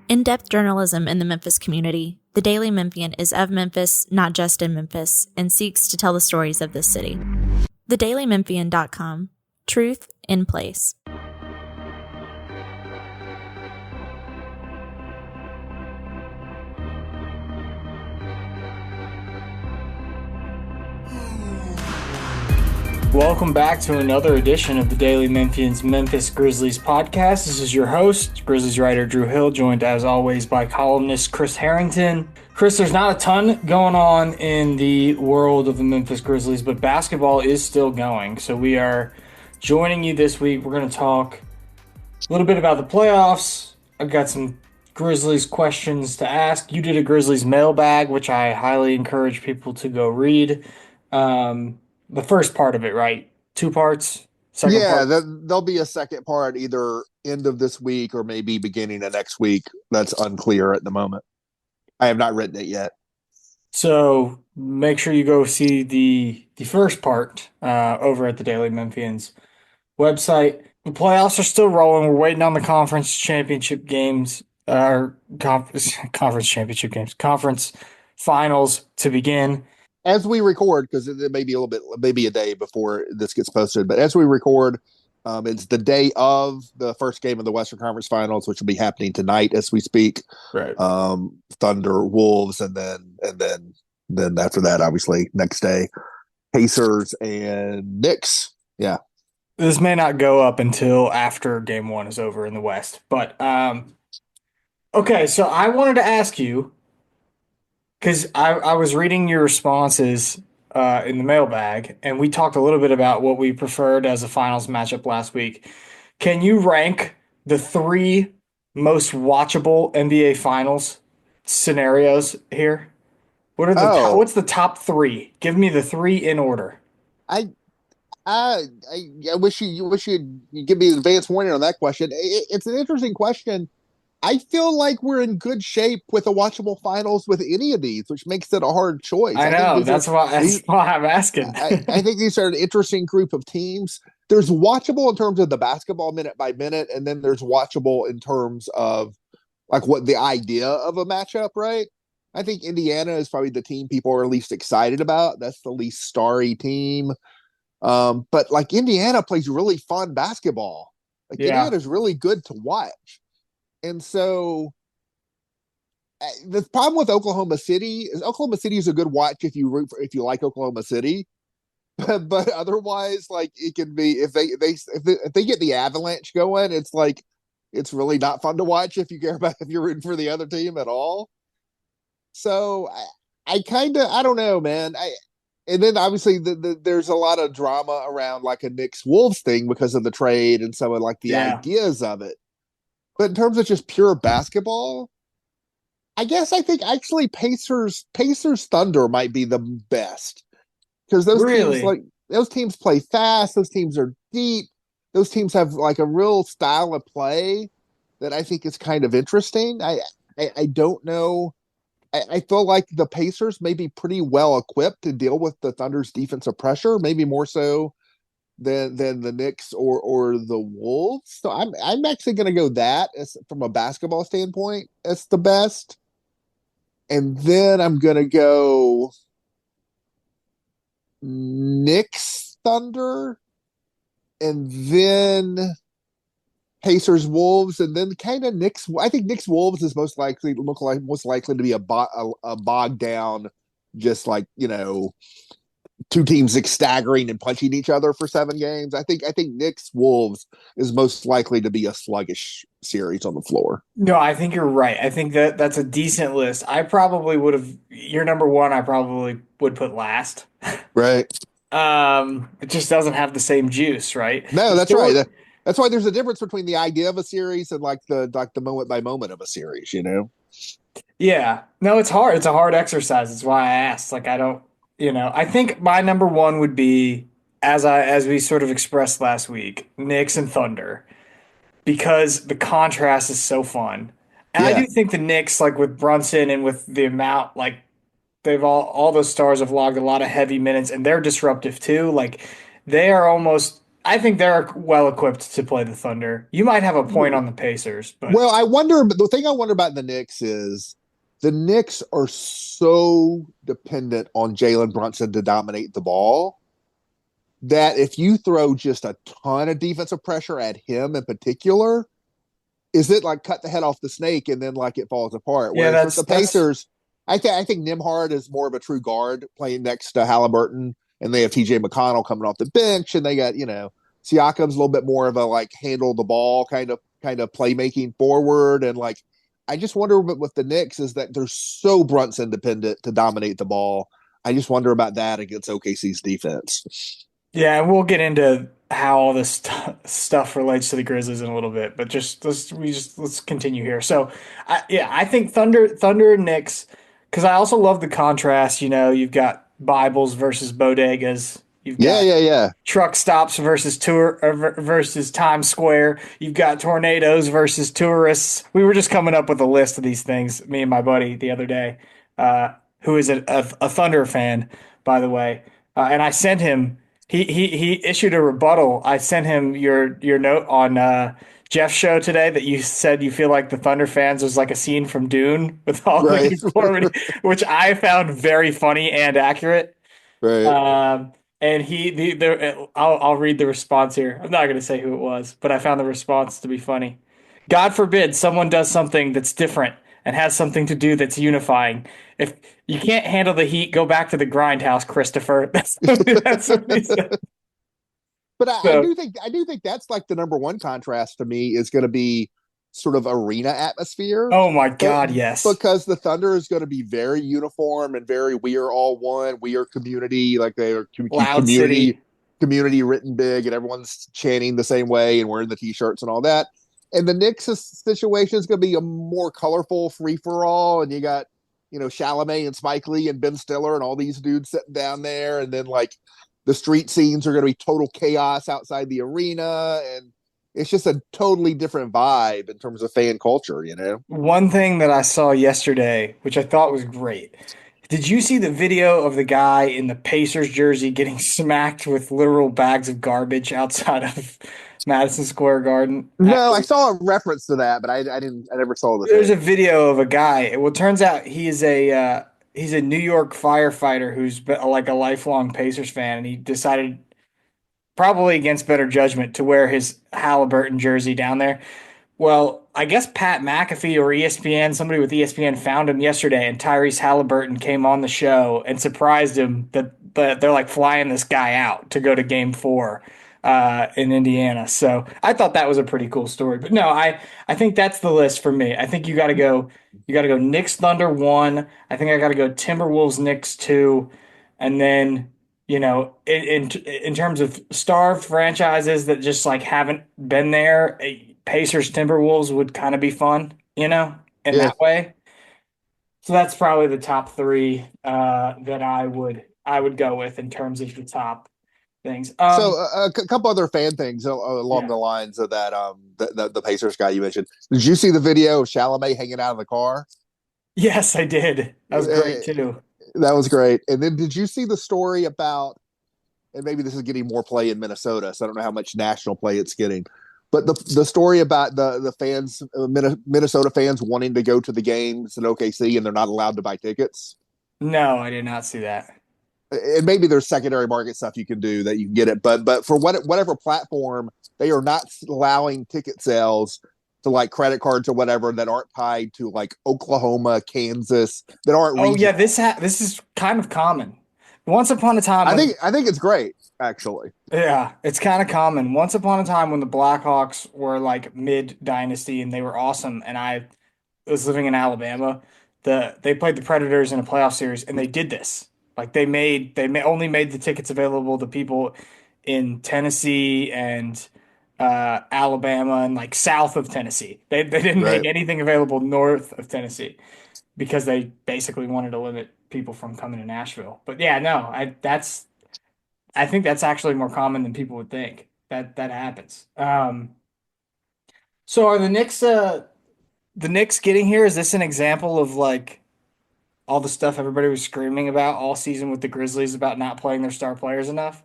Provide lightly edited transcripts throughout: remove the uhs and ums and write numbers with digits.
In-depth journalism in the Memphis community, the Daily Memphian is of Memphis, not just in Memphis, and seeks to tell the stories of this city. TheDailyMemphian.com. Truth in place. Welcome back to another edition of the Daily Memphian's Memphis Grizzlies podcast. This is your host, Grizzlies writer Drew Hill, joined as always by columnist Chris Herrington. Chris, there's not a ton going on in the world of the Memphis Grizzlies, but basketball is still going. So we are joining you this week. We're going to talk a little bit about the playoffs. I've got some Grizzlies questions to ask. You did a Grizzlies mailbag, which I highly encourage people to go read. The first part of it, right? Two parts? Second part? There'll be a second part either end of this week or maybe beginning of next week. That's unclear at the moment. I have not written it yet. So make sure you go see the first part over at the Daily Memphians website. The playoffs are still rolling. We're waiting on the conference championship games, conference finals to begin. As we record, because it may be maybe a day before this gets posted, but as we record, it's the day of the first game of the Western Conference Finals, which will be happening tonight as we speak. Right. Thunder, Wolves, and then after that, obviously, next day, Pacers and Knicks. Yeah. This may not go up until after game one is over in the West, but okay. So I wanted to ask you, because I was reading your responses in the mailbag, and we talked a little bit about what we preferred as a finals matchup last week. Can you rank the three most watchable NBA Finals scenarios here? What's the top three? Give me the three in order. I wish you'd give me an advance warning on that question. It's an interesting question. I feel like we're in good shape with a watchable finals with any of these, which makes it a hard choice. I know. That's why I'm asking. I think these are an interesting group of teams. There's watchable in terms of the basketball minute by minute, and then there's watchable in terms of like what the idea of a matchup, right? I think Indiana is probably the team people are least excited about. That's the least starry team. But like Indiana plays really fun basketball. Like Indiana is really good to watch. And so the problem with Oklahoma City is a good watch if you like Oklahoma City, but otherwise, like it can be if they get the Avalanche going, it's like it's really not fun to watch if you're rooting for the other team at all. So I don't know, man. And then obviously there's a lot of drama around like a Knicks Wolves thing because of the trade and some of like the ideas of it. But in terms of just pure basketball, I guess I think actually Pacers Thunder might be the best because those teams play fast. Those teams are deep. Those teams have like a real style of play that I think is kind of interesting. I don't know. I feel like the Pacers may be pretty well equipped to deal with the Thunder's defensive pressure, maybe more so than the Knicks or the Wolves. So I'm actually going to go that as from a basketball standpoint as the best. And then I'm going to go Knicks Thunder and then Pacers Wolves and then kind of Knicks. I think Knicks Wolves is most likely to be a bogged down, just like, two teams staggering and punching each other for 7 games. I think Knicks Wolves is most likely to be a sluggish series on the floor. No, I think you're right. I think that's a decent list. I probably would have your number one. I probably would put last. Right. It just doesn't have the same juice, right? No, that's right. That's why there's a difference between the idea of a series and like the moment by moment of a series. Yeah. No, it's hard. It's a hard exercise. That's why I asked. Like I don't. I think my number one would be, as we sort of expressed last week, Knicks and Thunder, because the contrast is so fun. And I do think the Knicks, like with Brunson and with the amount, like they've all those stars have logged a lot of heavy minutes, and they're disruptive too. Like they are almost I think they're well equipped to play the Thunder. You might have a point on the Pacers, but Well, I wonder, but the thing I wonder about the Knicks is the Knicks are so dependent on Jalen Brunson to dominate the ball that if you throw just a ton of defensive pressure at him in particular, is it like cut the head off the snake and then like it falls apart? yeah, Whereas with the that's Pacers, I think Nimhard is more of a true guard playing next to Halliburton, and they have TJ McConnell coming off the bench, and they got Siakam's a little bit more of a like handle the ball kind of playmaking forward, and like I just wonder with the Knicks is that they're so Brunson dependent to dominate the ball. I just wonder about that against OKC's defense. yeah. We'll get into how all this stuff relates to the Grizzlies in a little bit, but let's continue here. So, I think Thunder and Knicks because I also love the contrast. You've got Bibles versus bodegas. You've Yeah, got yeah, yeah. truck stops versus versus Times Square. You've got tornadoes versus tourists. We were just coming up with a list of these things, me and my buddy the other day, who is a Thunder fan, by the way. And I sent him. He issued a rebuttal. I sent him your note on Jeff's show today that you said you feel like the Thunder fans was like a scene from Dune with all the Right, conformity, which I found very funny and accurate. right. And I'll read the response here. I'm not going to say who it was, but I found the response to be funny. God forbid someone does something that's different and has something to do that's unifying. If you can't handle the heat, go back to the grindhouse, Christopher. That's what he said. But I So, do think that's like the number one contrast to me is going to be sort of arena atmosphere, oh my but God, yes. because the Thunder is going to be very uniform and very we are all one, we are community, like they are Loud community City. community written big, and everyone's chanting the same way and wearing the t-shirts and all that. And the Knicks situation is going to be a more colorful free for all, and you got Chalamet and Spike Lee and Ben Stiller and all these dudes sitting down there, and then like the street scenes are going to be total chaos outside the arena, and it's just a totally different vibe in terms of fan culture. One thing that I saw yesterday, which I thought was great. Did you see the video of the guy in the Pacers jersey getting smacked with literal bags of garbage outside of Madison Square Garden? No, I saw a reference to that, but I never saw the There's thing. a video of a guy. Well, it turns out he's a New York firefighter who's been like a lifelong Pacers fan, and he decided, probably against better judgment, to wear his Halliburton jersey down there. Well, I guess Pat McAfee or ESPN, somebody with ESPN, found him yesterday, and Tyrese Halliburton came on the show and surprised him that they're like flying this guy out to go to Game 4 in Indiana. So I thought that was a pretty cool story. But no, I think that's the list for me. I think you got to go Knicks Thunder 1. I think I got to go Timberwolves Knicks 2, and then in terms of star franchises that just like haven't been there, Pacers Timberwolves would kind of be fun, in Yeah. that way. So that's probably the top three that I would go with in terms of the top things. So a couple other fan things along Yeah. the lines of that the Pacers guy you mentioned. Did you see the video of Chalamet hanging out of the car? Yes, I did. That was great Eh, too. that was great. And then did you see the story about, and maybe this is getting more play in Minnesota, so I don't know how much national play it's getting, but the story about the fans, Minnesota fans wanting to go to the games in OKC and they're not allowed to buy tickets. No, I did not see that. And maybe there's secondary market stuff you can do that you can get it, but for whatever platform, they are not allowing ticket sales to like credit cards or whatever that aren't tied to like Oklahoma, Kansas, that aren't Oh yeah, regional. this is kind of common. Once upon a time, I think it's great actually. yeah, it's kind of common. Once upon a time when the Blackhawks were like mid dynasty and they were awesome, and I was living in Alabama, they played the Predators in a playoff series and they did this. Like only made the tickets available to people in Tennessee and Alabama and like south of Tennessee. They didn't make Right. anything available north of Tennessee because they basically wanted to limit people from coming to Nashville. But yeah, no, I think that's actually more common than people would think that happens. So are the Knicks getting here? Is this an example of like all the stuff everybody was screaming about all season with the Grizzlies about not playing their star players enough?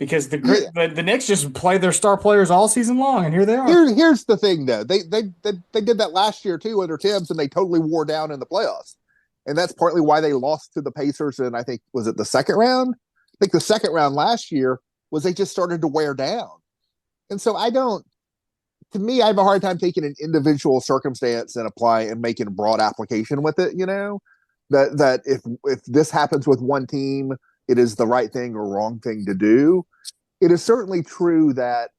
because Yeah. the Knicks just play their star players all season long, and here they are. Here's the thing though. They did that last year too under Tibbs, and they totally wore down in the playoffs. And that's partly why they lost to the Pacers. And I think was it the second round? I think the second round last year was they just started to wear down. And so I don't. To me, I have a hard time taking an individual circumstance and apply and making a broad application with it. You know that if this happens with one team, it is the right thing or wrong thing to do. It is certainly true that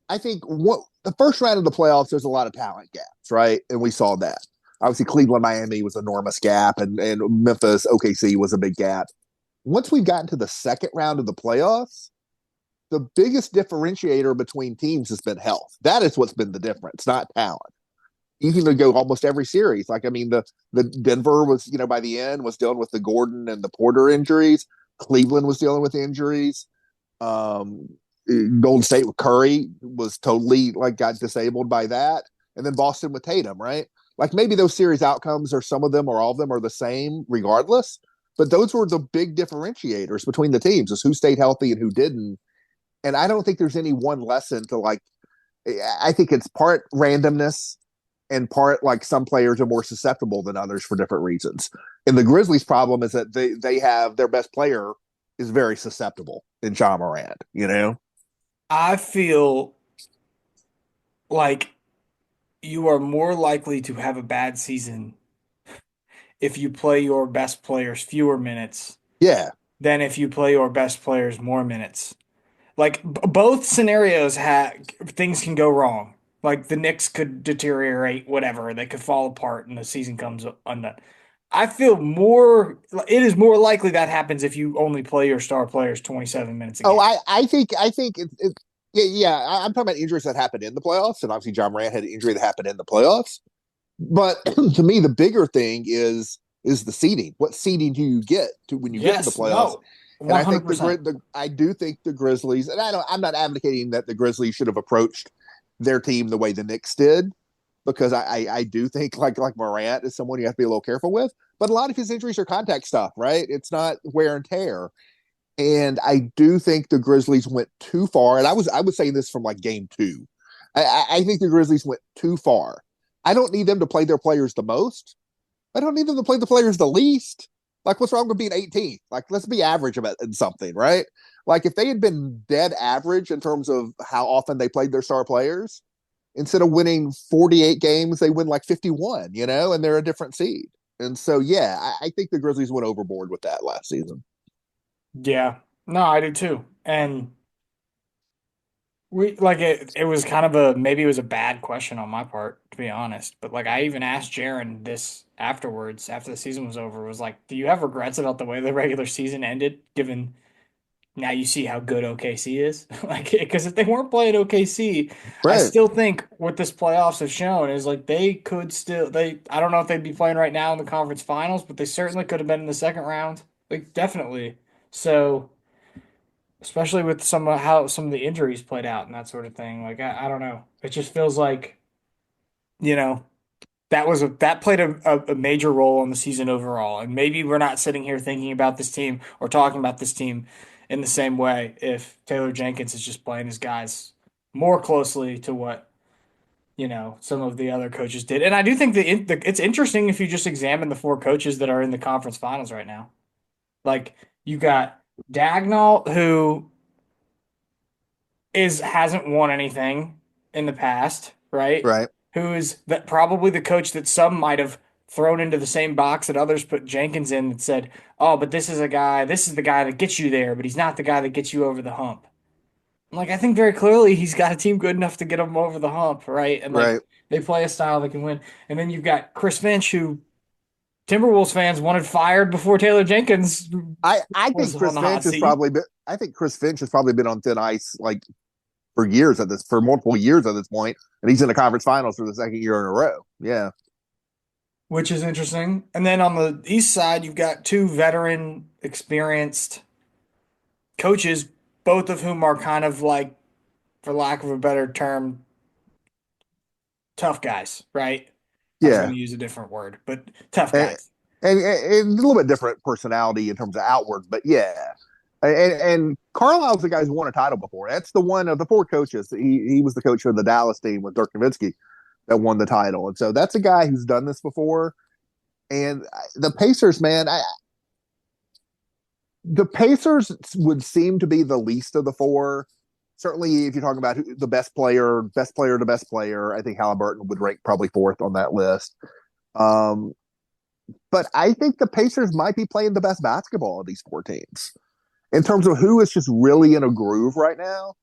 I think what the first round of the playoffs, there's a lot of talent gaps, right? And we saw that. Obviously, Cleveland, Miami was an enormous gap, and Memphis, OKC was a big gap. Once we've gotten to the second round of the playoffs, the biggest differentiator between teams has been health. That is what's been the difference, not talent. You can go almost every series. Like, I mean, the Denver was, by the end was dealing with the Gordon and the Porter injuries. Cleveland was dealing with injuries. Golden State with Curry was totally got disabled by that. And then Boston with Tatum, right? Like maybe those series outcomes or some of them or all of them are the same regardless. But those were the big differentiators between the teams is who stayed healthy and who didn't. And I don't think there's any one lesson to I think it's part randomness and part some players are more susceptible than others for different reasons. And the Grizzlies' problem is that they have their best player is very susceptible in Ja Morant, I feel like you are more likely to have a bad season if you play your best players fewer minutes Yeah. than if you play your best players more minutes. Like both scenarios things can go wrong. Like the Knicks could deteriorate, whatever. They could fall apart and the season comes undone. I feel it is more likely that happens if you only play your star players 27 minutes a Oh, game. I think yeah. I'm talking about injuries that happened in the playoffs, and obviously John Morant had an injury that happened in the playoffs. But to me, the bigger thing is the seeding. What seeding do you get to when you get to the Yes, playoffs? no, And I think 100%. I do think the Grizzlies, and I'm not advocating that the Grizzlies should have approached their team the way the Knicks did, because I do think like Morant is someone you have to be a little careful with. But a lot of his injuries are contact stuff, right? It's not wear and tear. And I do think the Grizzlies went too far. And I was saying this from game two. I think the Grizzlies went too far. I don't need them to play their players the most. I don't need them to play the players the least. What's wrong with being 18th? Let's be average about in something, right? If they had been dead average in terms of how often they played their star players, instead of winning 48 games, they win 51, and they're a different seed. And so, yeah, I think the Grizzlies went overboard with that last season. Yeah. No, I do too. And it was kind of maybe it was a bad question on my part, to be honest. But I even asked Jaron this afterwards, after the season was over, was like, do you have regrets about the way the regular season ended, given now you see how good OKC is? Because if they weren't playing OKC, I Right. still think what this playoffs have shown is they could still I don't know if they'd be playing right now in the conference finals, but they certainly could have been in the second round. Definitely. So especially with how some of the injuries played out and that sort of thing. I don't know. It just feels like, you know, that played a major role in the season overall. And maybe we're not sitting here thinking about this team or talking about this team in the same way if Taylor Jenkins is just playing his guys more closely to what, some of the other coaches did. And I do think it's interesting if you just examine the four coaches that are in the conference finals right now. You got Dagnall, who hasn't won anything in the past, right? Right. Who is probably the coach that some might have thrown into the same box that others put Jenkins in that said, "Oh, but this is the guy that gets you there, but he's not the guy that gets you over the hump." I think very clearly he's got a team good enough to get him over the hump, right? And Right. they play a style that can win. And then you've got Chris Finch, who Timberwolves fans wanted fired before Taylor Jenkins I was think on Chris the hot Finch has seat. probably been I think Chris Finch has probably been on thin ice for multiple years at this point, and he's in the conference finals for the second year in a row. Yeah. Which is interesting. And then on the east side, you've got two veteran, experienced coaches, both of whom are kind of for lack of a better term, tough guys, right? I was going Yeah. to use a different word, but tough And, guys. and a little bit different personality in terms of outward, but yeah. And Carlisle's the guy who's won a title before. That's the one of the four coaches. He was the coach of the Dallas team with Dirk Nowitzki that won the title. And so that's a guy who's done this before. And the Pacers, man, the Pacers would seem to be the least of the four. Certainly, if you're talking about the best player to best player, I think Halliburton would rank probably fourth on that list. Um, but I think the Pacers might be playing the best basketball of these four teams in terms of who is just really in a groove right now.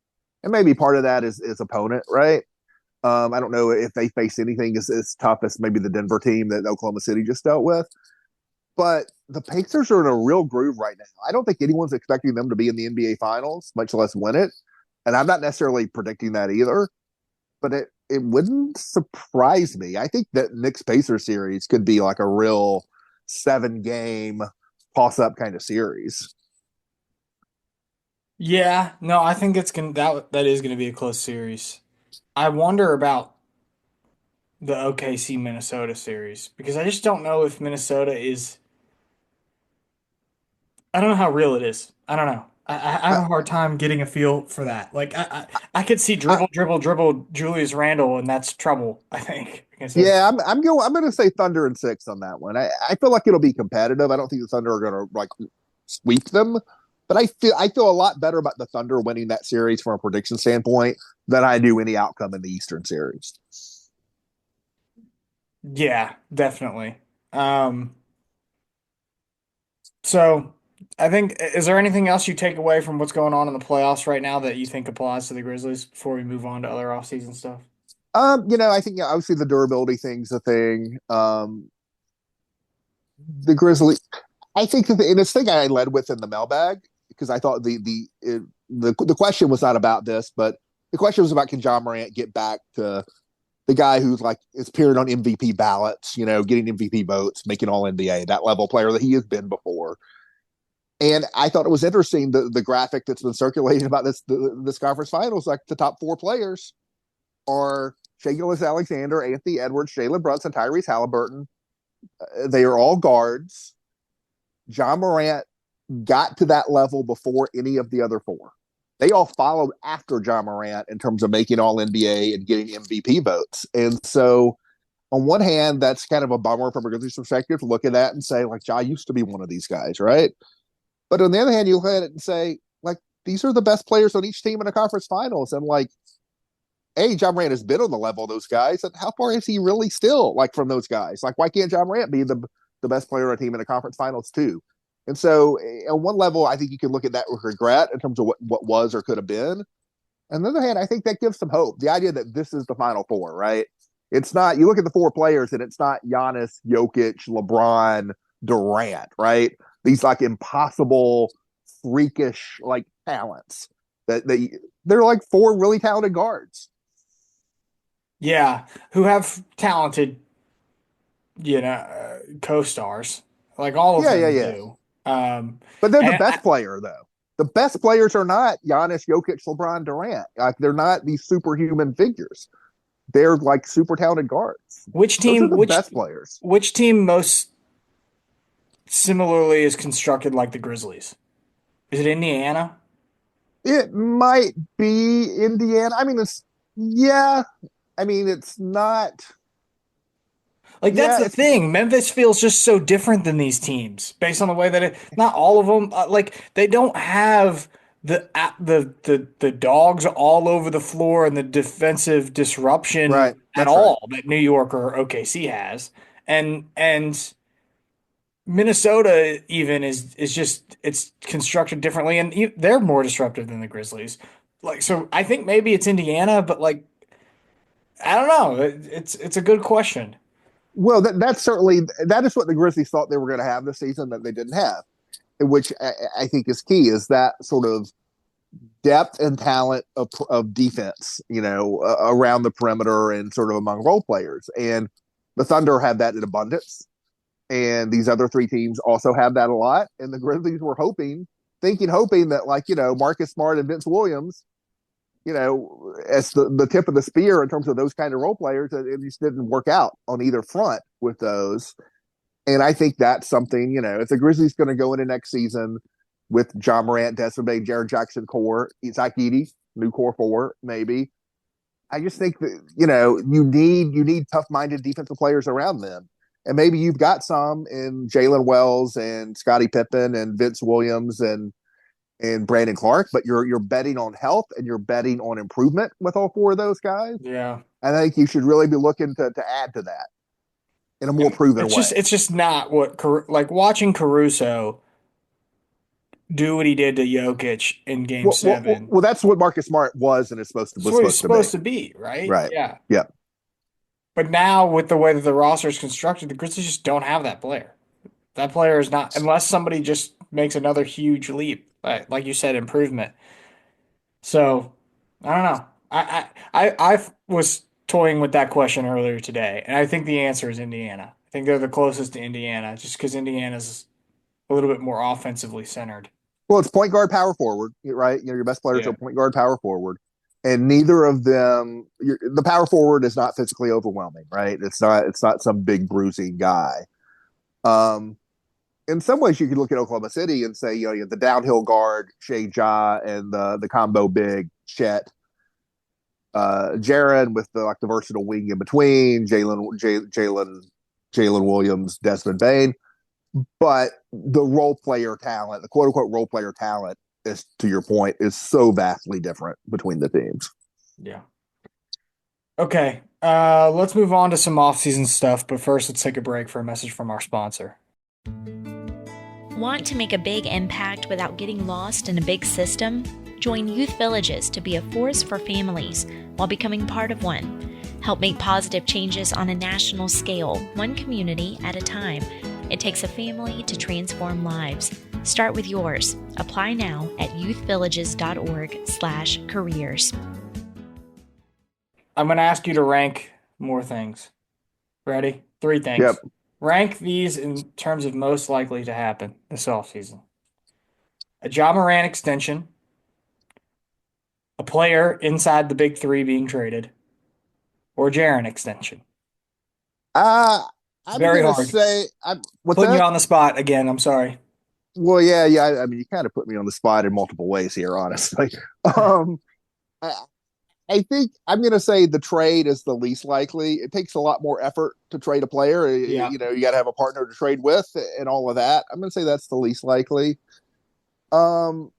And maybe part of that is opponent, right? I don't know if they face anything as tough as maybe the Denver team that Oklahoma City just dealt with. But the Pacers are in a real groove right now. I don't think anyone's expecting them to be in the NBA Finals, much less win it. And I'm not necessarily predicting that either. But it wouldn't surprise me. I think that Knicks Pacers series could be like a real 7-game toss-up kind of series. Yeah, no, I think that is gonna be a close series. I wonder about the OKC Minnesota series because I just don't know if Minnesota is. I don't know how real it is. I don't know. I have I, a hard time getting a feel for that. Like I could see I, dribble Julius Randle, and that's trouble. I think against those. yeah, I'm going to say Thunder and 6 on that one. I feel like it'll be competitive. I don't think the Thunder are going to like sweep them, but I feel a lot better about the Thunder winning that series from a prediction standpoint than I do any outcome in the Eastern series. Yeah, definitely. Um, so I think is there anything else you take away from what's going on in the playoffs right now that you think applies to the Grizzlies before we move on to other offseason stuff? I think obviously the durability thing's a thing. The Grizzlies, I think that and it's the thing I led with in the mailbag because I thought the question was not about this, but the question was about can John Morant get back to the guy who's like is appeared on MVP ballots, getting MVP votes, making All NBA, that level player that he has been before. And I thought it was interesting the graphic that's been circulating about this conference finals, like the top four players are Shai Gilgeous-Alexander, Anthony Edwards, Jalen Brunson, Tyrese Halliburton. They are all guards. John Morant got to that level before any of the other four. They all followed after John Morant in terms of making All NBA and getting MVP votes. And so, on one hand, that's kind of a bummer from a Grizzlies perspective to look at that and say, like, Ja used to be one of these guys, right? But on the other hand, you look at it and say, like, these are the best players on each team in a conference finals. And, like, John Morant has been on the level of those guys. And how far is he really still, like, from those guys? Like, why can't John Morant be the best player on a team in a conference finals, too? And so, on one level, I think you can look at that with regret in terms of what was or could have been. On the other hand, I think that gives some hope. The idea that this is the Final Four, right? It's not, you look at the four players and it's not Giannis, Jokic, LeBron, Durant, right? These like impossible, freakish like talents they're like four really talented guards. Yeah, who have talented, co-stars. Like all of them Yeah. do. But they're the And best player though. The best players are not Giannis, Jokic, LeBron, Durant. Like they're not these superhuman figures. They're like super talented guards. which Those are team, the which best players. which team most similarly is constructed like the Grizzlies? Is it Indiana? It might be Indiana. I mean, it's yeah. I mean, it's not. Like that's Yeah, the it's thing. Memphis feels just so different than these teams based on the way that not all of them like they don't have the dogs all over the floor and the defensive disruption right. at That's right. all that New York or OKC has. And Minnesota even is just it's constructed differently and they're more disruptive than the Grizzlies. Like so I think maybe it's Indiana, but like I don't know. It's a good question. Well, that's certainly that is what the Grizzlies thought they were going to have this season that they didn't have, which I think is key. Is that sort of depth and talent of defense, around the perimeter and sort of among role players. And the Thunder have that in abundance. And these other three teams also have that a lot. And the Grizzlies were hoping that like, Marcus Smart and Vince Williams, as the tip of the spear in terms of those kind of role players, it just didn't work out on either front with those. And I think that's something, if the Grizzlies going to go into next season with John Morant, Desmond Bain, Jared Jackson core, Isaac Edey, new core four, maybe. I just think that, you need tough-minded defensive players around them. And maybe you've got some in Jalen Wells and Scottie Pippen and Vince Williams and Brandon Clark, but you're betting on health and you're betting on improvement with all four of those guys. Yeah. And I think you should really be looking to add to that in a more proven way. It's just not what, like watching Caruso do what he did to Jokic in Game 7. Well, that's what Marcus Smart was and is supposed to. That's what he's supposed to be, right? Right. Yeah. Yeah. But now, with the way that the roster is constructed, the Grizzlies just don't have that player. That player is not, unless somebody just makes another huge leap, like you said, improvement. So, I don't know. I was toying with that question earlier today, and I think the answer is Indiana. I think they're the closest to Indiana, just because Indiana's a little bit more offensively centered. Well, it's point guard, power forward, right? Your best players are point guard, power forward. And neither of them, the power forward is not physically overwhelming, right? It's not some big bruising guy. In some ways, you could look at Oklahoma City and say, you have the downhill guard, Shea Ja, and the combo big, Chet. Jaren with the versatile wing in between, Jalen Williams, Desmond Bain. But the role player talent, the quote unquote role player talent, is, to your point, is so vastly different between the teams. Yeah. Okay. Let's move on to some offseason stuff, but first let's take a break for a message from our sponsor. Want to make a big impact without getting lost in a big system? Join Youth Villages to be a force for families while becoming part of one. Help make positive changes on a national scale, one community at a time. It takes a family to transform lives. Start with yours. Apply now at youthvillages.org/careers. I'm going to ask you to rank more things. Ready? 3 things. Yep. Rank these in terms of most likely to happen this offseason. A Ja Morant extension, a player inside the big 3 being traded, or Jaren extension. I'm very gonna hard. Putting you on the spot again. I'm sorry. Well, yeah. I mean, you kind of put me on the spot in multiple ways here, honestly. I think I'm going to say the trade is the least likely. It takes a lot more effort to trade a player. Yeah. You got to have a partner to trade with and all of that. I'm going to say that's the least likely. I'm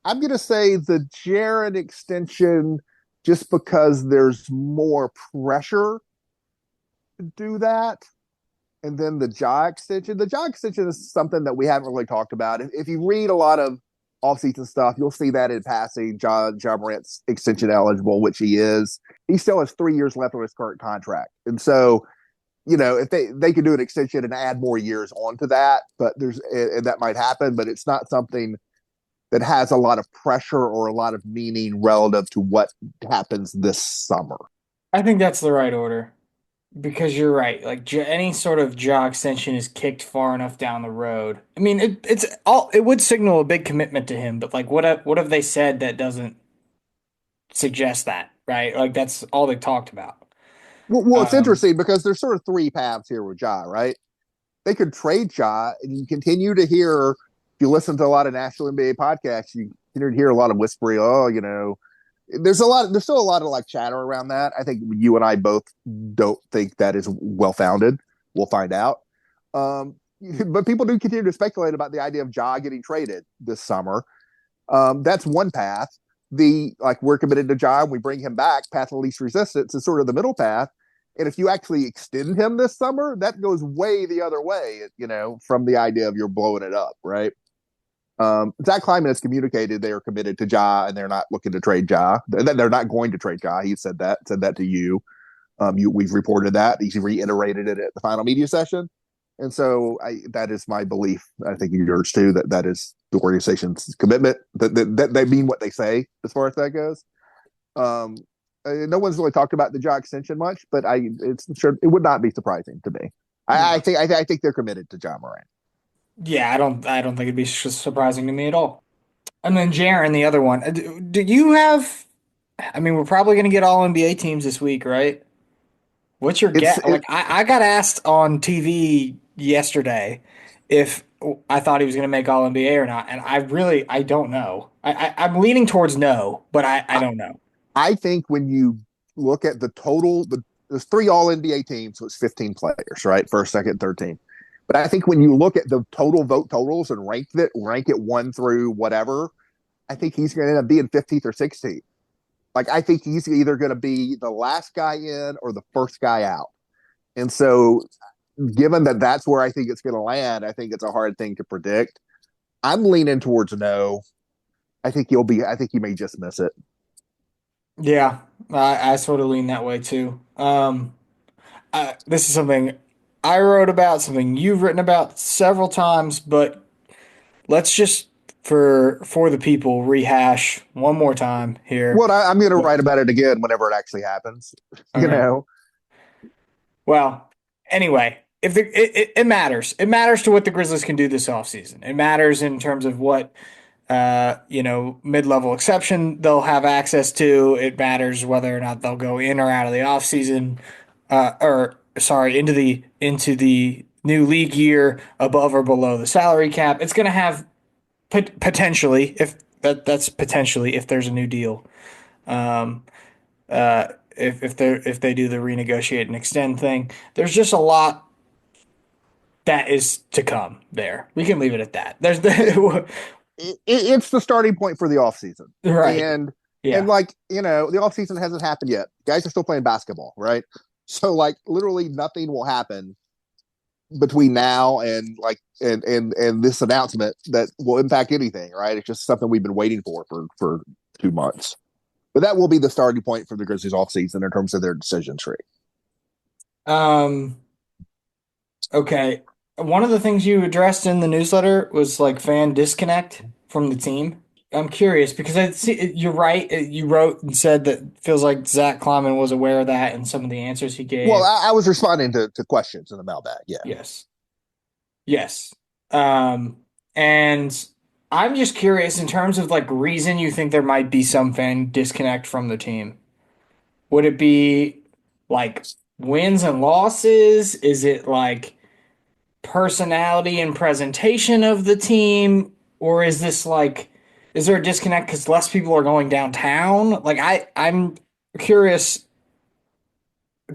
going to say the Jaren extension just because there's more pressure to do that. And then the Ja extension. The Ja extension is something that we haven't really talked about. If you read a lot of offseason stuff, you'll see that in passing. Ja Morant's extension eligible, which he is. He still has 3 years left on his current contract. And so, if they could do an extension and add more years onto that, but and that might happen, but it's not something that has a lot of pressure or a lot of meaning relative to what happens this summer. I think that's the right order. Because you're right, like any sort of Ja extension is kicked far enough down the road. I mean, it would signal a big commitment to him, but like, what have they said that doesn't suggest that, right? Like that's all they talked about. Well, it's interesting because there's sort of 3 paths here with Ja, right? They could trade Ja, and you continue to hear. If you listen to a lot of national NBA podcasts, you continue to hear a lot of whispering. There's still a lot of like chatter around that. I think you and I both don't think that is well founded. We'll find out. But people do continue to speculate about the idea of Ja getting traded this summer. That's one path. We're committed to Ja and we bring him back. Path of least resistance is sort of the middle path. And if you actually extend him this summer, that goes way the other way, from the idea of you're blowing it up, right? Zach Kleiman has communicated they are committed to Ja and they're not looking to trade Ja. They're not going to trade Ja. He said that to you. We've reported that. He reiterated it at the final media session. And so that is my belief. I think yours too, that is the organization's commitment, that they mean what they say as far as that goes. No one's really talked about the Ja extension much, but it would not be surprising to me. I think they're committed to Ja Morant. Yeah, I don't think it'd be surprising to me at all. And then Jaren, the other one. Do you have? I mean, we're probably going to get all NBA teams this week, right? What's your guess? I got asked on TV yesterday if I thought he was going to make All NBA or not, and I don't know. I'm leaning towards no, but I I, don't know. I think when you look at the total, there's three All NBA teams, so it's 15 players, right? First, second, third team. But I think when you look at the total vote totals and rank it one through whatever, I think he's going to end up being 15th or 16th. Like I think he's either going to be the last guy in or the first guy out. And so, given that that's where I think it's going to land, I think it's a hard thing to predict. I'm leaning towards no. I think he'll be. I think he may just miss it. Yeah, I sort of lean that way too. This is something I wrote about, something you've written about several times, but let's just for the people rehash one more time here. Well, I'm going to write about it again whenever it actually happens. You Okay. know, Well, anyway, if it matters. It matters to what the Grizzlies can do this offseason. It matters in terms of what mid-level exception they'll have access to. It matters whether or not they'll go in or out of the offseason, or sorry, into the new league year above or below the salary cap. It's going to have potentially, if that's potentially if there's a new deal. Um, if they do the renegotiate and extend thing, there's just a lot that is to come there. We can leave it at that. There's the it's the starting point for the offseason. right. And Yeah. like, the offseason hasn't happened yet. Guys are still playing basketball, right? So like literally nothing will happen between now and like and this announcement that will impact anything, right? It's just something we've been waiting for 2 months. But that will be the starting point for the Grizzlies offseason in terms of their decision tree. Um. Okay. One of the things you addressed in the newsletter was like fan disconnect from the team. I'm curious because I see you're right. You wrote and said that it feels like Zach Kleiman was aware of that and some of the answers he Well, gave. I was responding to questions in the mailbag. Yeah. Yes. Yes. Um, and I'm just curious in terms of like reason you think there might be some fan disconnect from the team. Would it be like wins and losses? Is it like personality and presentation of the team? Or is this like, is there a disconnect because less people are going downtown? Like I'm curious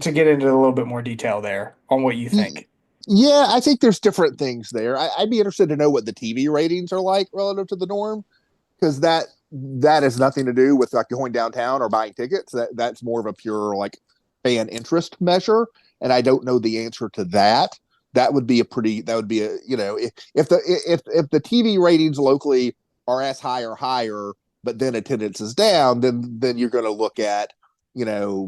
to get into a little bit more detail there on what you think. Yeah, I think there's different things there. I'd be interested to know what the TV ratings are like relative to the norm, because that has nothing to do with like going downtown or buying tickets. That's more of a pure like fan interest measure, and I don't know the answer to that. That would be a if the TV ratings locally are as high or higher, but then attendance is down, then you're going to look at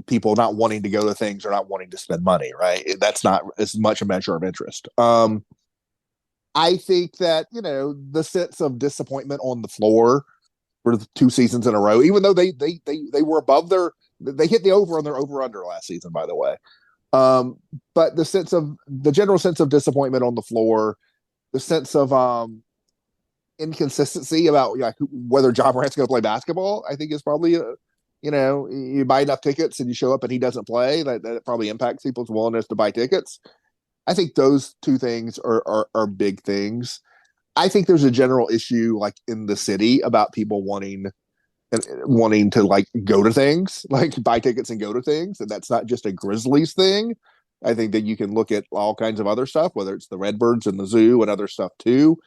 people not wanting to go to things or not wanting to spend money, right? That's not as much a measure of interest. I think that the sense of disappointment on the floor for the 2 seasons in a row, even though they were above they hit the over on their over under last season, by the way. But the general sense of disappointment on the floor, the sense of inconsistency about whether John Morant's going to play basketball, I think is probably you buy enough tickets and you show up and he doesn't play, that probably impacts people's willingness to buy tickets. I think those two things are big things. I think there's a general issue like in the city about people wanting to like go to things, like buy tickets and go to things, and that's not just a Grizzlies thing. I think that you can look at all kinds of other stuff, whether it's the Redbirds and the zoo and other stuff too.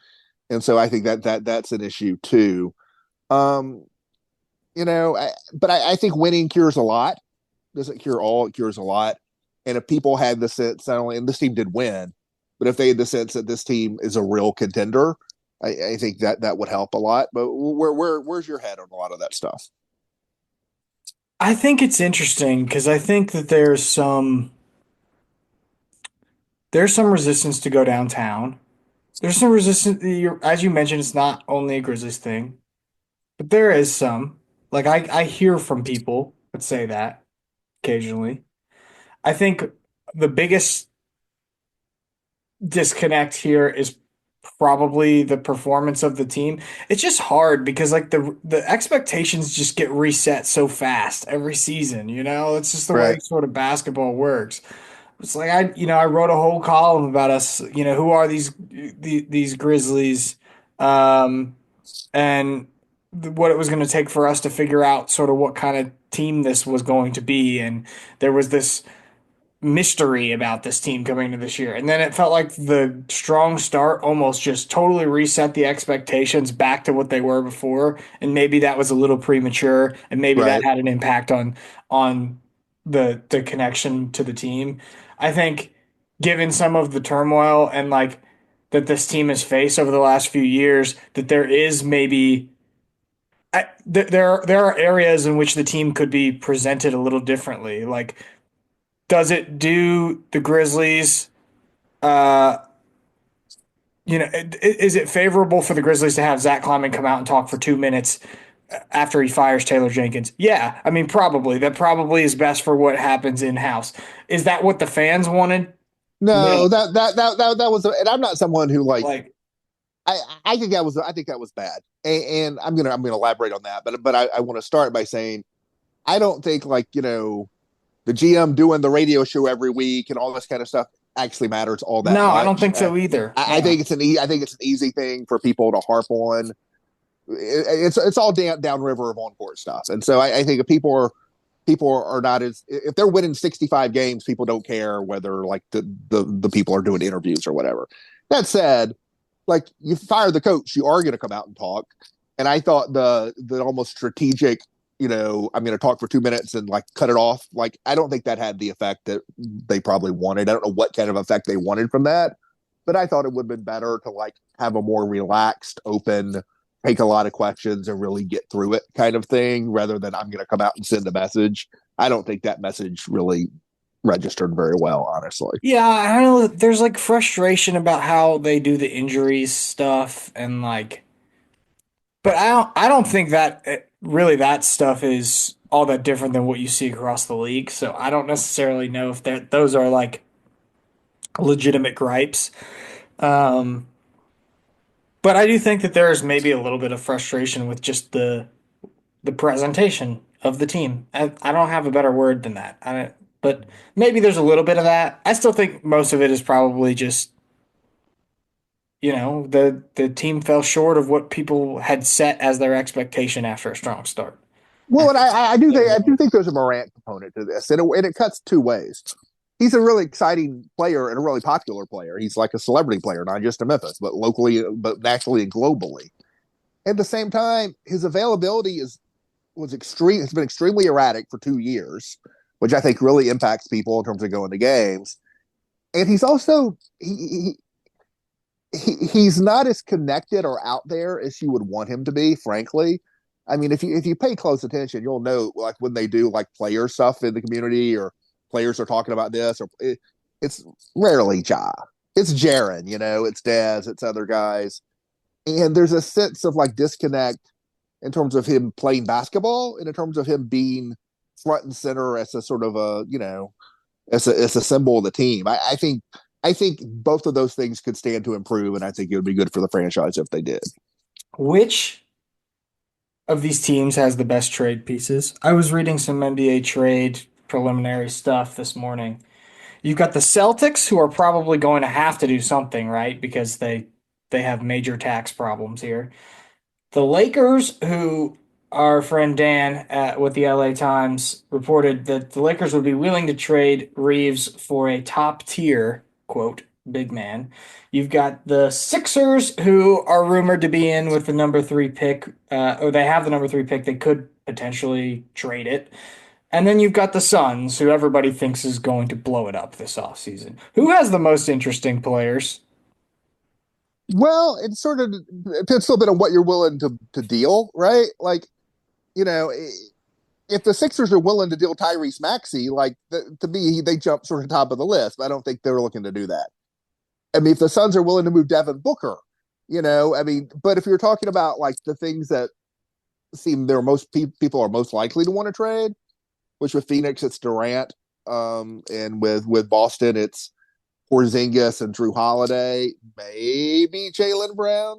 And so I think that's an issue too. Um, but I think winning cures a lot. Doesn't cure all, it cures a lot. And if people had the sense, not only, and this team did win, but if they had the sense that this team is a real contender, I think that would help a lot. But where's your head on a lot of that stuff? I think it's interesting because I think that there's some resistance to go downtown. There's some resistance. As you mentioned, it's not only a Grizzlies thing, but there is some. Like I hear from people that say that occasionally. I think the biggest disconnect here is probably the performance of the team. It's just hard because like the expectations just get reset so fast every season, you know? It's just the way Right. sort of basketball works. It's like I wrote a whole column about us, who are these these Grizzlies, and what it was going to take for us to figure out sort of what kind of team this was going to be. And there was this mystery about this team coming into this year. And then it felt like the strong start almost just totally reset the expectations back to what they were before. And maybe that was a little premature, and maybe that Right. had an impact on the connection to the team. I think given some of the turmoil and like that this team has faced over the last few years, that there is maybe there are areas in which the team could be presented a little differently. Like, does it do the Grizzlies? Uh, is it favorable for the Grizzlies to have Zach Kleiman come out and talk for 2 minutes after he fires Taylor Jenkins? Yeah, I mean, probably. That probably is best for what happens in house. Is that what the fans wanted? No. No, that was, and I'm not someone who like Like, I think that was bad, and I'm gonna elaborate on that, but I want to start by saying I don't think like the GM doing the radio show every week and all this kind of stuff actually matters all that no, I don't much. think so either. I No. think I think it's an easy thing for people to harp on. It's all downriver of on court stuff, and so I think if people are not as if they're winning 65 games, people don't care whether like the people are doing interviews or whatever. That said, like you fire the coach, you are going to come out and talk. And I thought the almost strategic, I'm going to talk for 2 minutes and like cut it off. Like I don't think that had the effect that they probably wanted. I don't know what kind of effect they wanted from that, but I thought it would have been better to like have a more relaxed, open, take a lot of questions and really get through it kind of thing, rather than I'm going to come out and send a message. I don't think that message really registered very well, honestly. Yeah, I don't know. There's like frustration about how they do the injuries stuff and like, but I don't think that really that stuff is all that different than what you see across the league. So I don't necessarily know if those are like legitimate gripes. Um, but I do think that there is maybe a little bit of frustration with just the presentation of the team. I don't have a better word than that. But maybe there's a little bit of that. I still think most of it is probably just the team fell short of what people had set as their expectation after a strong start. Well, and I do Everyone. think there's a Morant component to this, and it cuts two ways. He's a really exciting player and a really popular player. He's like a celebrity player, not just in Memphis, but locally, but nationally and globally. At the same time, his availability was extreme. It's been extremely erratic for 2 years, which I think really impacts people in terms of going to games. And he's also he's not as connected or out there as you would want him to be, frankly. I mean, if you pay close attention, you'll know like when they do like player stuff in the community or players are talking about this, or it's rarely Ja. It's Jaron, it's Daz, it's other guys. And there's a sense of like disconnect in terms of him playing basketball and in terms of him being front and center as a sort of as a symbol of the team. I think both of those things could stand to improve, and I think it would be good for the franchise if they did. Which of these teams has the best trade pieces? I was reading some NBA trade preliminary stuff this morning. You've got the Celtics, who are probably going to have to do something, right? Because they have major tax problems here. The Lakers, who our friend Dan with the LA Times reported that the Lakers would be willing to trade Reeves for a top tier, quote, big man. You've got the Sixers, who are rumored to be in with the number three pick, or they have the number three pick. They could potentially trade it. And then you've got the Suns, who everybody thinks is going to blow it up this offseason. Who has the most interesting players? Well, it sort of depends a little bit on what you're willing to deal, right? Like, you know, if the Sixers are willing to deal Tyrese Maxey, like to me, they jump sort of top of the list. But I don't think they're looking to do that. I mean, if the Suns are willing to move Devin Booker, I mean, but if you're talking about like the things that seem there most people are most likely to want to trade, which with Phoenix it's Durant, and with Boston it's Porzingis and Drew Holiday, maybe Jaylen Brown.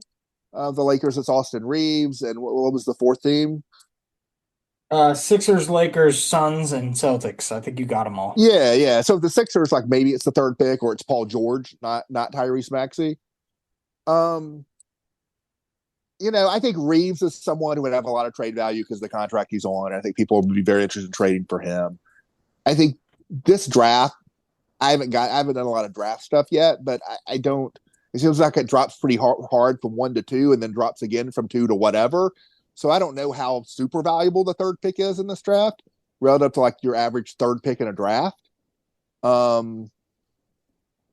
The Lakers it's Austin Reeves, and what was the fourth team? Sixers, Lakers, Suns, and Celtics. I think you got them all. Yeah. So the Sixers, like maybe it's the third pick or it's Paul George, not Tyrese Maxey. Um, I think Reeves is someone who would have a lot of trade value because of the contract he's on. I think people would be very interested in trading for him. I think this draft, I haven't done a lot of draft stuff yet, but I don't. It seems like it drops pretty hard from 1 to 2, and then drops again from 2 to whatever. So I don't know how super valuable the third pick is in this draft relative to like your average third pick in a draft. Um,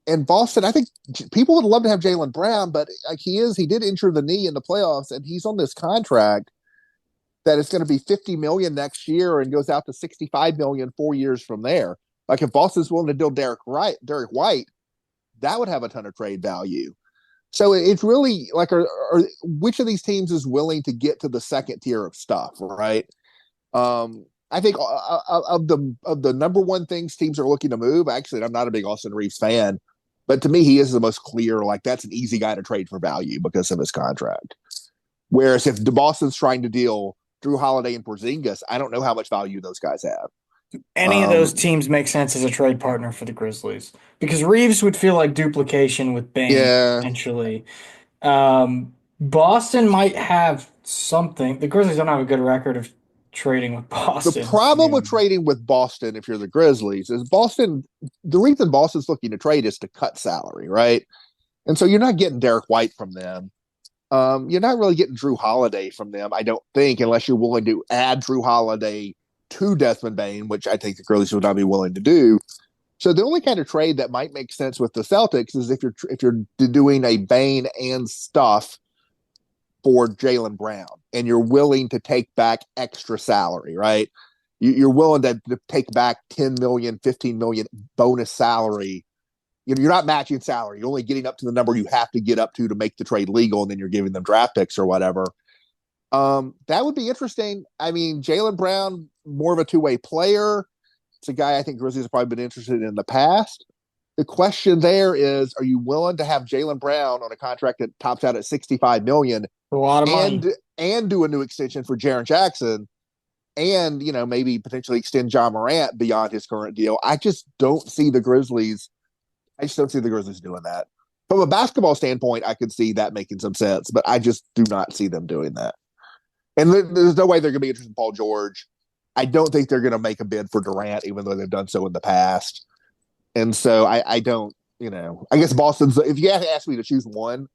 and Boston, I think people would love to have Jaylen Brown, but like he did injure the knee in the playoffs, and he's on this contract that is going to be 50 million next year and goes out to 65 million 4 years from there. Like if Boston's willing to deal Derek White, that would have a ton of trade value. So it's really like, which of these teams is willing to get to the second tier of stuff, right? I think of the number one things teams are looking to move. Actually, I'm not a big Austin Reeves fan, but to me, he is the most clear. Like that's an easy guy to trade for value because of his contract. Whereas if Boston's trying to deal Drew Holiday and Porzingis, I don't know how much value those guys have. Any of those teams make sense as a trade partner for the Grizzlies because Reeves would feel like duplication with Bane Yeah. potentially. Boston might have something. The Grizzlies don't have a good record of trading with The Boston, to be problem with honest. trading with Boston, if you're the Grizzlies, is the reason Boston's looking to trade is to cut salary, right? And so you're not getting Derek White from them. You're not really getting Drew Holiday from them, I don't think, unless you're willing to add Drew Holiday to Desmond Bane, which I think the Grizzlies would not be willing to do. So the only kind of trade that might make sense with the Celtics is if you're doing a Bane and stuff for Jaylen Brown, and you're willing to take back extra salary, right? You're willing to take back 10 million, 15 million bonus salary. You're not matching salary. You're only getting up to the number you have to get up to make the trade legal, and then you're giving them draft picks or whatever. That would be interesting. I mean, Jaylen Brown, more of a two-way player. It's a guy I think Grizzlies have probably been interested in the past. The question there is, are you willing to have Jaylen Brown on a contract that tops out at 65 million A lot of money. and do a new extension for Jaren Jackson and, maybe potentially extend John Morant beyond his current deal? I just don't see the Grizzlies doing that. From a basketball standpoint, I could see that making some sense, but I just do not see them doing that. And there's no way they're going to be interested in Paul George. I don't think they're going to make a bid for Durant, even though they've done so in the past. And so I don't, I guess Boston's, if you had to ask me to choose one,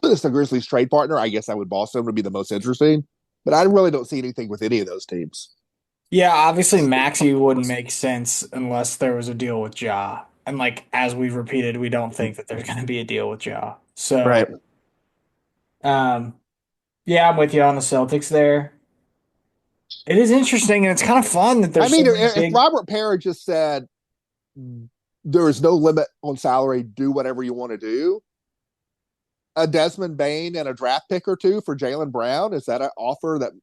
it's the Grizzlies trade partner, I guess Boston would be the most interesting. But I really don't see anything with any of those teams. Yeah, obviously Maxey wouldn't make sense unless there was a deal with Ja. And like as we've repeated, we don't think that there's going to be a deal with Ja. Right. So, um, yeah, I'm with you on the Celtics there. It is interesting and it's kind of fun that I there's so mean, many if big. Robert Parrish just said there is no limit on salary, do whatever you want to do, a Desmond Bane and a draft pick or two for Jaylen Brown, is that an offer that,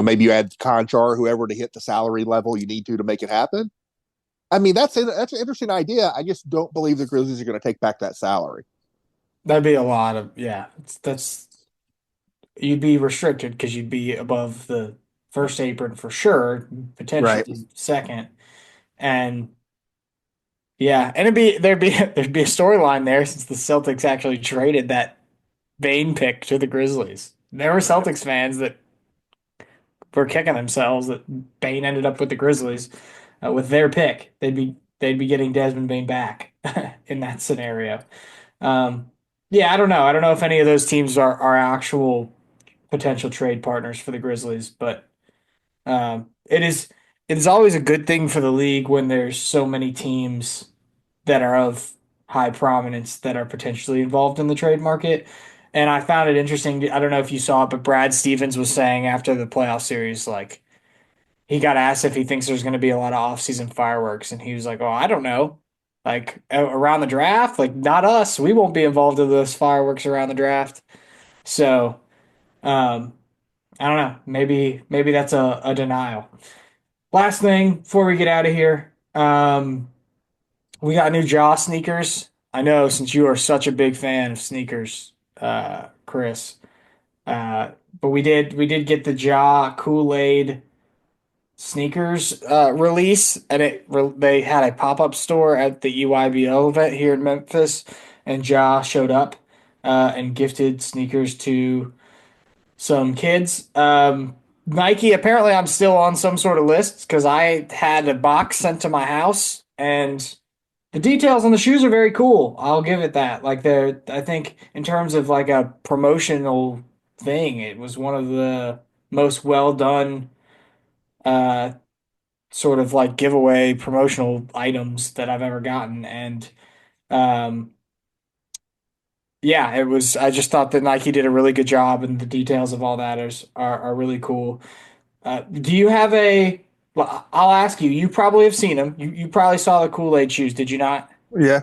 maybe you add Conchar, whoever, to hit the salary level you need to make it happen? I mean, that's an interesting idea. I just don't believe the Grizzlies are going to take back that salary. That'd be a lot of, yeah. That's you'd be restricted because you'd be above the first apron for sure, Right. potentially second. And yeah, and there'd be a storyline there since the Celtics actually traded that Bane pick to the Grizzlies. There were Right. Celtics fans that were kicking themselves that Bane ended up with the Grizzlies with their pick. They'd be getting Desmond Bane back in that scenario. Um, yeah, I don't know. I don't know if any of those teams are actual potential trade partners for the Grizzlies, but it is always a good thing for the league when there's so many teams that are of high prominence that are potentially involved in the trade market. And I found it interesting. I don't know if you saw it, but Brad Stevens was saying after the playoff series, like he got asked if he thinks there's going to be a lot of offseason fireworks, and he was like, "Oh, I don't know." Like around the draft, like not us. We won't be involved in those fireworks around the draft. So, um, I don't know. Maybe that's a denial. Last thing before we get out of here, we got new Jaw sneakers. I know since you are such a big fan of sneakers, Chris. But we did get the Jaw Kool-Aid sneakers release, and they had a pop-up store at the EYBL event here in Memphis. and Ja showed up and gifted sneakers to some kids. Nike, apparently, I'm still on some sort of list because I had a box sent to my house, and the details on the shoes are very cool. I'll give it that. Like I think in terms of like a promotional thing, it was one of the most well done uh, sort of like giveaway promotional items that I've ever gotten. And um, yeah, it was. I just thought that Nike did a really good job, and the details of all that are really cool. Do you have a? Well, I'll ask you. You probably have seen them. You probably saw the Kool-Aid shoes, did you not? Yeah.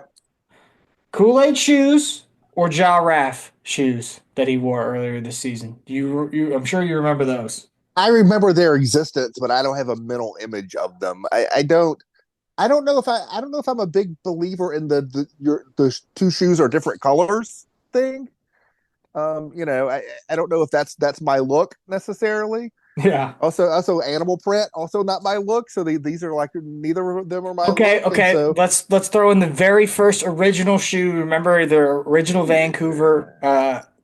Kool-Aid shoes or Ja Raf shoes that he wore earlier this season? I'm sure you remember those. I remember their existence, but I don't have a mental image of them. I don't know if I don't know if I'm a big believer in the two shoes are different colors thing. I don't know if that's my look necessarily. Yeah. Also animal print, also not my look. So these are like neither of them are my Okay, look. And okay. so Let's throw in the very first original shoe. Remember the original Vancouver,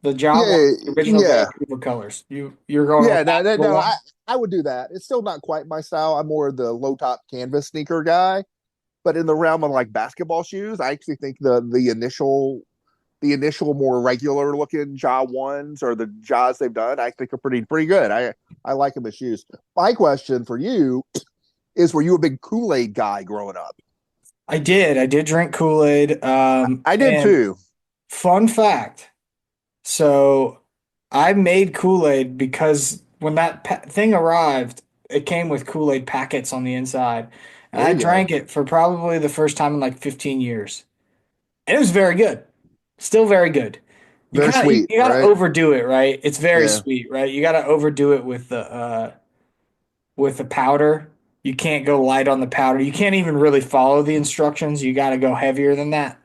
the Ja one, yeah, the original yeah, Vancouver colors. You're going with yeah. that No, for no. one? I would do that. It's still not quite my style. I'm more the low top canvas sneaker guy. But in the realm of like basketball shoes, I actually think the initial more regular looking Ja ones or the Jaws they've done, I think are pretty good. I like them as shoes. My question for you is: were you a big Kool-Aid guy growing up? I did. I did drink Kool-Aid. I did And too. fun fact. So I made Kool-Aid because when that thing arrived, it came with Kool-Aid packets on the inside. And There I you go. drank it for probably the first time in like 15 years. And it was very good. Still very good. You Very kind of sweet, you got to right? overdo it, right? It's very Yeah. sweet, right? You got to overdo it with the powder. You can't go light on the powder. You can't even really follow the instructions. You got to go heavier than that.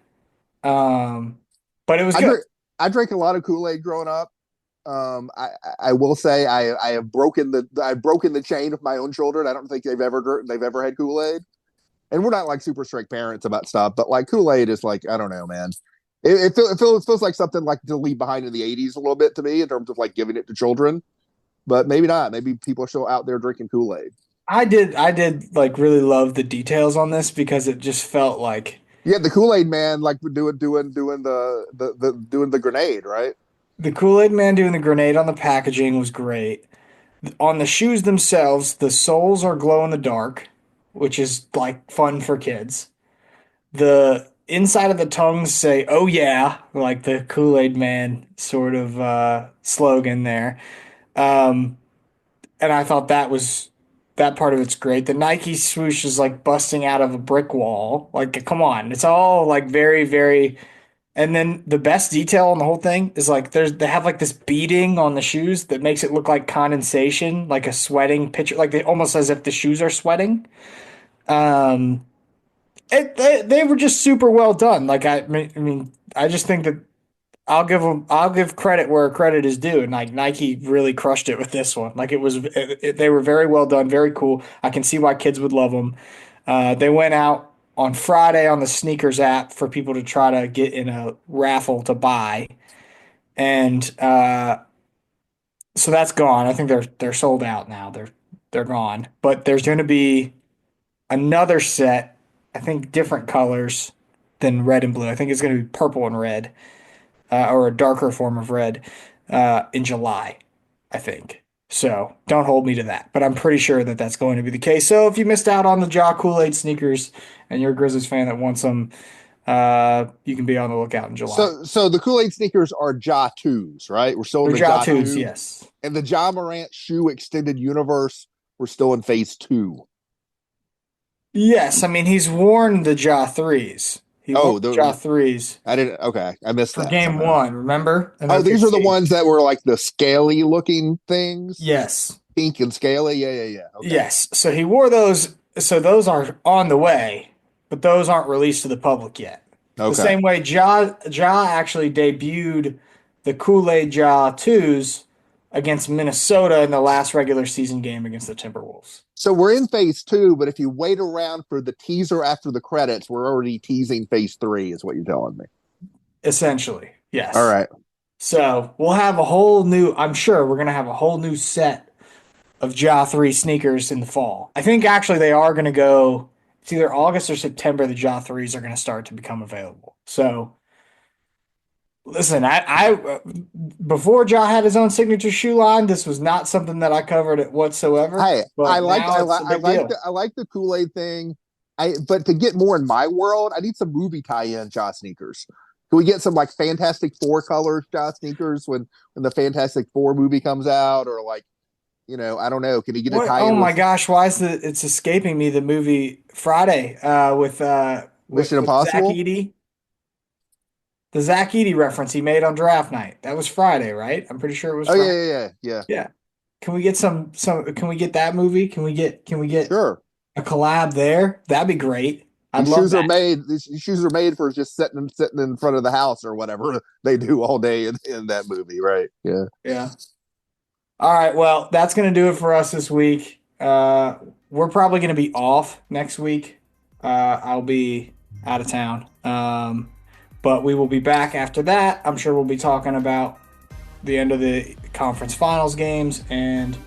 Um, but it was I good. drink I drank a lot of Kool-Aid growing up. I will say I've broken the chain of my own children. I don't think they've ever had Kool-Aid. And we're not like super strict parents about stuff, but like Kool-Aid is like, I don't know, man. It feels like something like to leave behind in the 80s a little bit to me in terms of like giving it to children, but maybe not. Maybe people are still out there drinking Kool-Aid. I did like really love the details on this because it just felt like Yeah, the Kool-Aid man like doing the grenade, right? the Kool-Aid man doing the grenade on the packaging was great. On the shoes themselves, the soles are glow in the dark, which is like fun for kids. The inside of the tongues say "Oh yeah," like the Kool-Aid man sort of slogan there. Um, and I thought that part of it's great. The Nike swoosh is like busting out of a brick wall. Like, come on, it's all like very, very. And then the best detail on the whole thing is like they have like this beading on the shoes that makes it look like condensation, like a sweating picture, like they almost as if the shoes are sweating. Um, they were just super well done. Like I mean, I just think that I'll give credit where credit is due, and like Nike really crushed it with this one. Like they were very well done, very cool. I can see why kids would love them. They went out on Friday on the sneakers app for people to try to get in a raffle to buy, and so that's gone. I think they're sold out now. They're gone. But there's going to be another set. I think different colors than red and blue. I think it's going to be purple and red, or a darker form of red, in July. I think. So don't hold me to that, but I'm pretty sure that that's going to be the case. So if you missed out on the Ja Kool-Aid sneakers and you're a Grizzlies fan that wants them, you can be on the lookout in July. So the Kool-Aid sneakers are Ja 2s, right? We're still in They're the Ja Ja 2s, 2. yes. And the Ja Morant shoe extended universe, we're still in phase 2. Yes, I mean he's worn the Ja 3s. He wore Oh, the Ja 3s I didn't. Okay, I missed for that game somehow. one, remember? In Oh, these are the OKC. ones that were like the scaly looking things, Yes. pink and scaly. Yeah, yeah, yeah. Okay, Yes. So he wore those. So those are on the way, but those aren't released to the public yet. The okay. same way Ja actually debuted the Kool-Aid Ja 2s against Minnesota in the last regular season game against the Timberwolves. So we're in phase 2, but if you wait around for the teaser after the credits, we're already teasing phase 3, is what you're telling me. Essentially, yes. All right. So we'll have I'm sure we're going to have a whole new set of Ja 3 sneakers in the fall. I think actually they are going to go, it's either August or September, the Ja 3s are going to start to become available. So listen, before Ja had his own signature shoe line, this was not something that I covered it whatsoever. Hey, but now it's a big deal. I like the Kool-Aid thing. But to get more in my world, I need some movie tie-in Ja sneakers. Can we get some like Fantastic Four colors Ja sneakers when the Fantastic Four movie comes out, or like, I don't know. Can you get a What? tie-in Oh my with gosh! Why is it's escaping me? The movie Friday Mission with Zach Impossible? Edey, the Zach Edey reference he made on draft night. That was Friday, right? I'm pretty sure it was Oh Friday. yeah. Yeah. Can we get some? Can we get that movie? Can we get Sure. a collab there? That'd be great. I'd These love shoes are that. made. These shoes are made for just sitting in front of the house or whatever they do all day in that movie, right? Yeah. Yeah. All right. Well, that's gonna do it for us this week. We're probably gonna be off next week. I'll be out of town. But we will be back after that. I'm sure we'll be talking about the end of the conference finals games and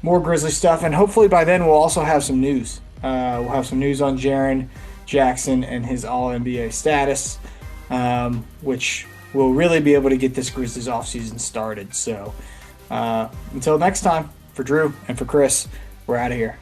more Grizzly stuff. And hopefully by then we'll also have some news. We'll have some news on Jaren Jackson and his All-NBA status, which will really be able to get this Grizzlies offseason started. So until next time, for Drew and for Chris, we're out of here.